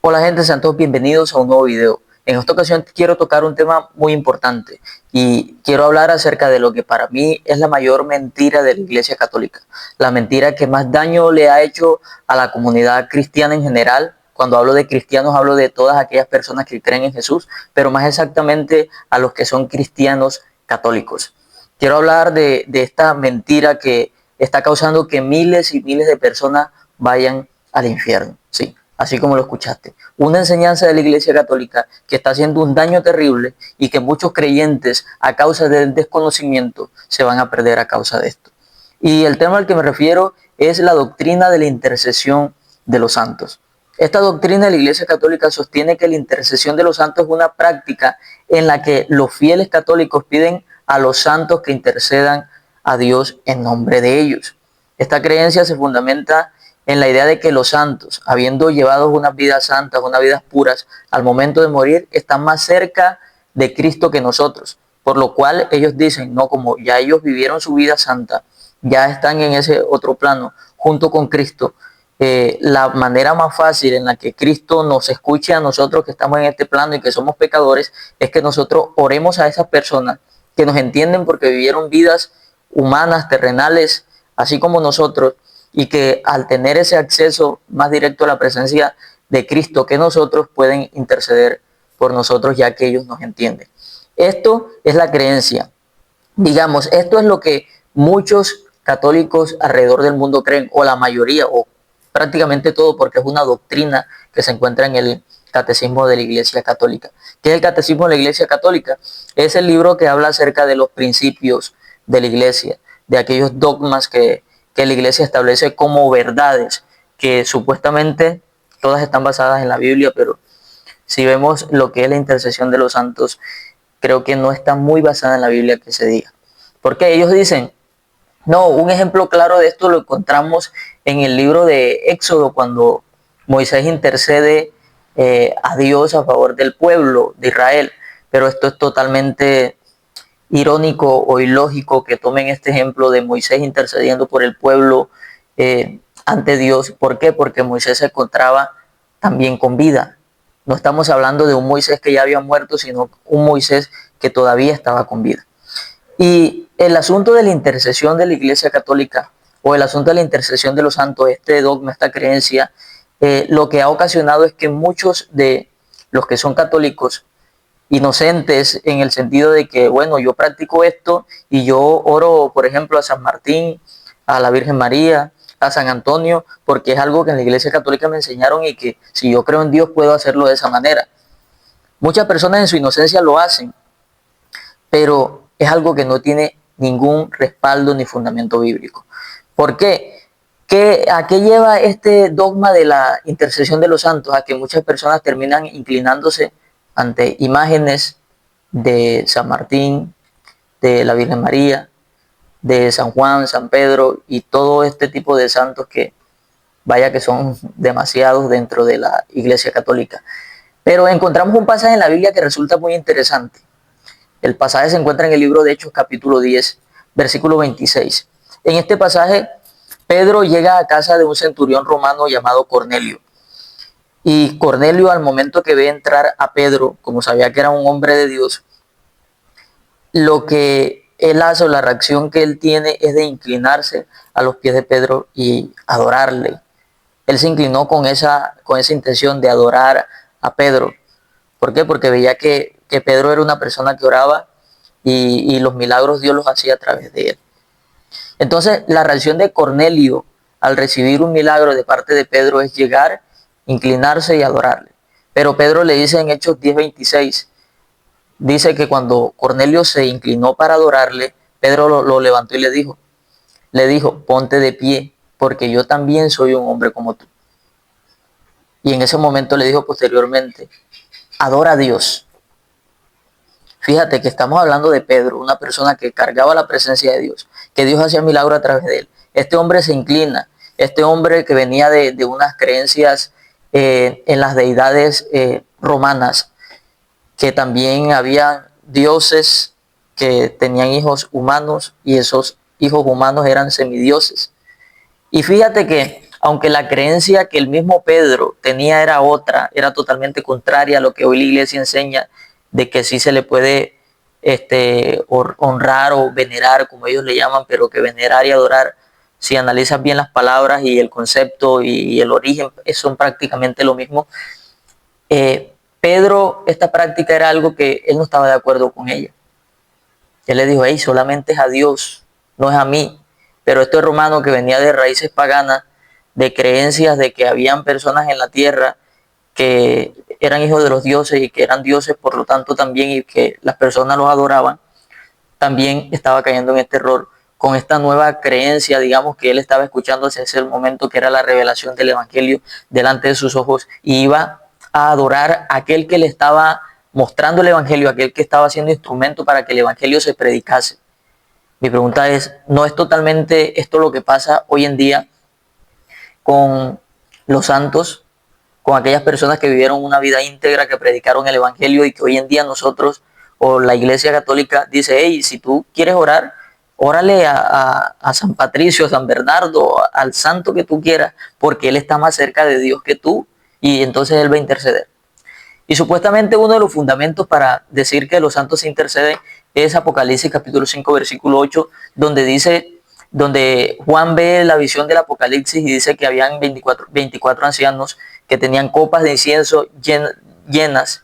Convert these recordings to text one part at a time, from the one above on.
Hola gente, sean todos bienvenidos a un nuevo video. En esta ocasión quiero tocar un tema muy importante y quiero hablar acerca de lo que para mí es la mayor mentira de la Iglesia Católica. La mentira que más daño le ha hecho a la comunidad cristiana en general. Cuando hablo de cristianos hablo de todas aquellas personas que creen en Jesús, pero más exactamente a los que son cristianos católicos. Quiero hablar de esta mentira que está causando que miles y miles de personas vayan al infierno. Sí, así como lo escuchaste. Una enseñanza de la Iglesia Católica que está haciendo un daño terrible y que muchos creyentes a causa del desconocimiento se van a perder a causa de esto. Y el tema al que me refiero es la doctrina de la intercesión de los santos. Esta doctrina de la Iglesia Católica sostiene que la intercesión de los santos es una práctica en la que los fieles católicos piden a los santos que intercedan a Dios en nombre de ellos. Esta creencia se fundamenta en la idea de que los santos, habiendo llevado unas vidas santas, unas vidas puras, al momento de morir, están más cerca de Cristo que nosotros. Por lo cual ellos dicen, no, como ya ellos vivieron su vida santa, ya están en ese otro plano, junto con Cristo, la manera más fácil en la que Cristo nos escuche a nosotros que estamos en este plano y que somos pecadores, es que nosotros oremos a esas personas que nos entienden porque vivieron vidas humanas, terrenales, así como nosotros, y que al tener ese acceso más directo a la presencia de Cristo que nosotros, pueden interceder por nosotros ya que ellos nos entienden. Esto es la creencia. Digamos, esto es lo que muchos católicos alrededor del mundo creen, o la mayoría, o prácticamente todo, porque es una doctrina que se encuentra en el Catecismo de la Iglesia Católica. ¿Qué es el Catecismo de la Iglesia Católica? Es el libro que habla acerca de los principios de la Iglesia, de aquellos dogmas que la Iglesia establece como verdades, que supuestamente todas están basadas en la Biblia, pero si vemos lo que es la intercesión de los santos, creo que no está muy basada en la Biblia que se diga. Porque ellos dicen, no, un ejemplo claro de esto lo encontramos en el libro de Éxodo, cuando Moisés intercede a Dios a favor del pueblo de Israel. Pero esto es totalmente irónico o ilógico que tomen este ejemplo de Moisés intercediendo por el pueblo ante Dios. ¿Por qué? Porque Moisés se encontraba también con vida. No estamos hablando de un Moisés que ya había muerto, sino un Moisés que todavía estaba con vida. Y el asunto de la intercesión de la Iglesia Católica, o el asunto de la intercesión de los santos, este dogma, esta creencia, lo que ha ocasionado es que muchos de los que son católicos, inocentes en el sentido de que, bueno, yo practico esto y yo oro, por ejemplo, a San Martín, a la Virgen María, a San Antonio, porque es algo que en la Iglesia Católica me enseñaron y que si yo creo en Dios puedo hacerlo de esa manera. Muchas personas en su inocencia lo hacen, pero es algo que no tiene ningún respaldo ni fundamento bíblico. ¿Por qué? ¿A qué lleva este dogma de la intercesión de los santos? A que muchas personas terminan inclinándose ante imágenes de San Martín, de la Virgen María, de San Juan, San Pedro y todo este tipo de santos que vaya que son demasiados dentro de la Iglesia Católica. Pero encontramos un pasaje en la Biblia que resulta muy interesante. El pasaje se encuentra en el libro de Hechos capítulo 10, versículo 26. En este pasaje, Pedro llega a casa de un centurión romano llamado Cornelio. Y Cornelio, al momento que ve entrar a Pedro, como sabía que era un hombre de Dios, lo que él hace, o la reacción que él tiene, es de inclinarse a los pies de Pedro y adorarle. Él se inclinó con esa intención de adorar a Pedro. ¿Por qué? Porque veía que Pedro era una persona que oraba y los milagros Dios los hacía a través de él. Entonces, la reacción de Cornelio al recibir un milagro de parte de Pedro es llegar, inclinarse y adorarle. Pero Pedro le dice en Hechos 10:26, dice que cuando Cornelio se inclinó para adorarle, Pedro lo levantó y le dijo, ponte de pie, porque yo también soy un hombre como tú. Y en ese momento le dijo posteriormente, adora a Dios. Fíjate que estamos hablando de Pedro, una persona que cargaba la presencia de Dios, que Dios hacía milagro a través de él. Este hombre se inclina, este hombre que venía de unas creencias en las deidades romanas, que también había dioses que tenían hijos humanos y esos hijos humanos eran semidioses. Y fíjate que aunque la creencia que el mismo Pedro tenía era otra, era totalmente contraria a lo que hoy la iglesia enseña, de que sí se le puede honrar o venerar, como ellos le llaman, pero que venerar y adorar, si analizas bien las palabras y el concepto y el origen, son prácticamente lo mismo. Pedro, esta práctica era algo que él no estaba de acuerdo con ella. Él le dijo, hey, solamente es a Dios, no es a mí. Pero este romano que venía de raíces paganas, de creencias de que habían personas en la tierra que eran hijos de los dioses y que eran dioses, por lo tanto también, y que las personas los adoraban, también estaba cayendo en este error con esta nueva creencia, digamos, que él estaba escuchando hacia ese momento, que era la revelación del evangelio delante de sus ojos, y iba a adorar a aquel que le estaba mostrando el evangelio, aquel que estaba siendo instrumento para que el evangelio se predicase. Mi pregunta es, ¿no es totalmente esto lo que pasa hoy en día con los santos, con aquellas personas que vivieron una vida íntegra, que predicaron el evangelio y que hoy en día nosotros o la iglesia católica dice, hey, si tú quieres orar, órale a San Patricio, a San Bernardo, al santo que tú quieras, porque él está más cerca de Dios que tú y entonces él va a interceder? Y supuestamente uno de los fundamentos para decir que los santos interceden es Apocalipsis capítulo 5 versículo 8, donde dice, donde Juan ve la visión del Apocalipsis y dice que habían 24 ancianos que tenían copas de incienso llenas,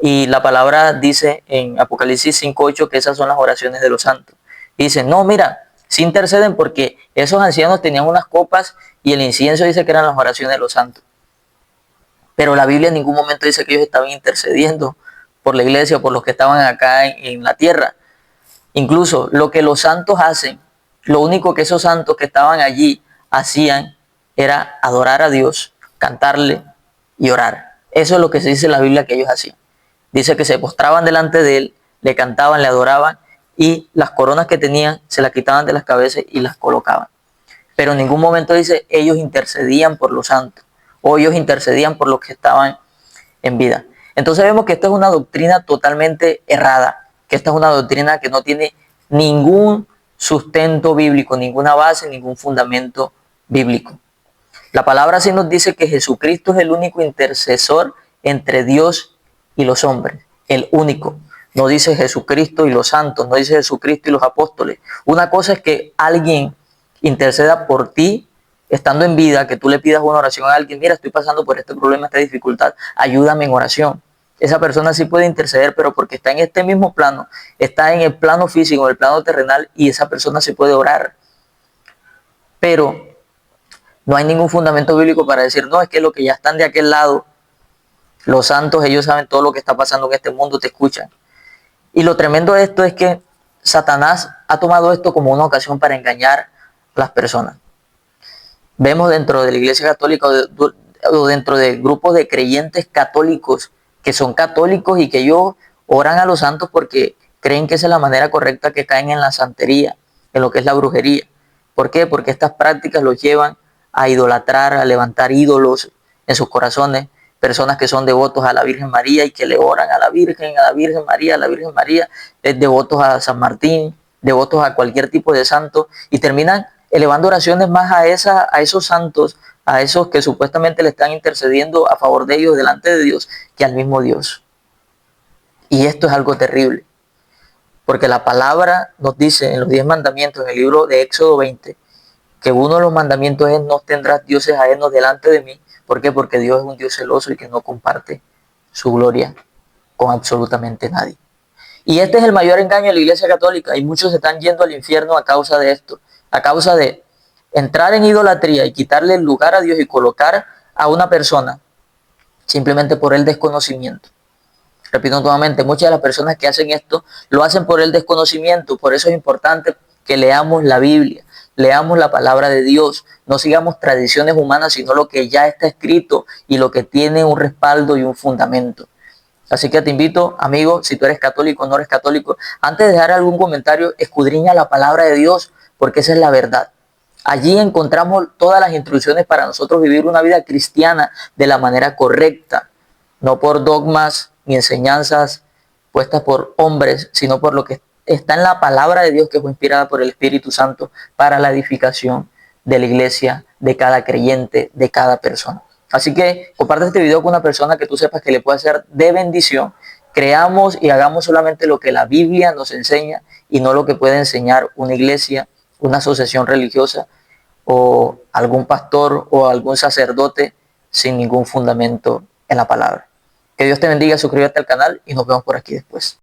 y la palabra dice en Apocalipsis 5:8 que esas son las oraciones de los santos. Y dice, no, mira, sí interceden porque esos ancianos tenían unas copas y el incienso dice que eran las oraciones de los santos. Pero la Biblia en ningún momento dice que ellos estaban intercediendo por la iglesia o por los que estaban acá en la tierra. Incluso lo que los santos hacen, lo único que esos santos que estaban allí hacían era adorar a Dios, cantarle y orar. Eso es lo que se dice en la Biblia que ellos hacían. Dice que se postraban delante de él, le cantaban, le adoraban y las coronas que tenían se las quitaban de las cabezas y las colocaban. Pero en ningún momento dice ellos intercedían por los santos o ellos intercedían por los que estaban en vida. Entonces vemos que esta es una doctrina totalmente errada, que esta es una doctrina que no tiene ningún sustento bíblico, ninguna base, ningún fundamento bíblico. La palabra sí nos dice que Jesucristo es el único intercesor entre Dios y los hombres, el único. No dice Jesucristo y los santos, no dice Jesucristo y los apóstoles. Una cosa es que alguien interceda por ti estando en vida, que tú le pidas una oración a alguien, mira, estoy pasando por este problema, esta dificultad, ayúdame en oración. Esa persona sí puede interceder, pero porque está en este mismo plano, está en el plano físico, en el plano terrenal, y esa persona sí puede orar. Pero no hay ningún fundamento bíblico para decir, no, es que los que ya están de aquel lado, los santos, ellos saben todo lo que está pasando en este mundo, te escuchan. Y lo tremendo de esto es que Satanás ha tomado esto como una ocasión para engañar a las personas. Vemos dentro de la iglesia católica o dentro de grupos de creyentes católicos que son católicos y que ellos oran a los santos porque creen que esa es la manera correcta, que caen en la santería, en lo que es la brujería. ¿Por qué? Porque estas prácticas los llevan a idolatrar, a levantar ídolos en sus corazones, personas que son devotos a la Virgen María y que le oran a la Virgen María, a la Virgen María, devotos a San Martín, devotos a cualquier tipo de santo, y terminan elevando oraciones más a esos santos, a esos que supuestamente le están intercediendo a favor de ellos delante de Dios, que al mismo Dios. Y esto es algo terrible, porque la palabra nos dice en los 10 mandamientos, en el libro de Éxodo 20, que uno de los mandamientos es: no tendrás dioses ajenos delante de mí. ¿Por qué? Porque Dios es un Dios celoso y que no comparte su gloria con absolutamente nadie. Y este es el mayor engaño de la iglesia católica, y muchos se están yendo al infierno a causa de esto, a causa de entrar en idolatría y quitarle el lugar a Dios y colocar a una persona simplemente por el desconocimiento. Repito nuevamente, muchas de las personas que hacen esto lo hacen por el desconocimiento. Por eso es importante que leamos la Biblia, leamos la palabra de Dios, no sigamos tradiciones humanas, sino lo que ya está escrito y lo que tiene un respaldo y un fundamento. Así que te invito, amigo, si tú eres católico o no eres católico, antes de dejar algún comentario, escudriña la palabra de Dios, porque esa es la verdad. Allí encontramos todas las instrucciones para nosotros vivir una vida cristiana de la manera correcta, no por dogmas ni enseñanzas puestas por hombres, sino por lo que está en la palabra de Dios, que fue inspirada por el Espíritu Santo para la edificación de la iglesia de cada creyente, de cada persona. Así que comparte este video con una persona que tú sepas que le puede ser de bendición. Creamos y hagamos solamente lo que la Biblia nos enseña y no lo que puede enseñar una iglesia, una asociación religiosa o algún pastor o algún sacerdote sin ningún fundamento en la palabra. Que Dios te bendiga, suscríbete al canal y nos vemos por aquí después.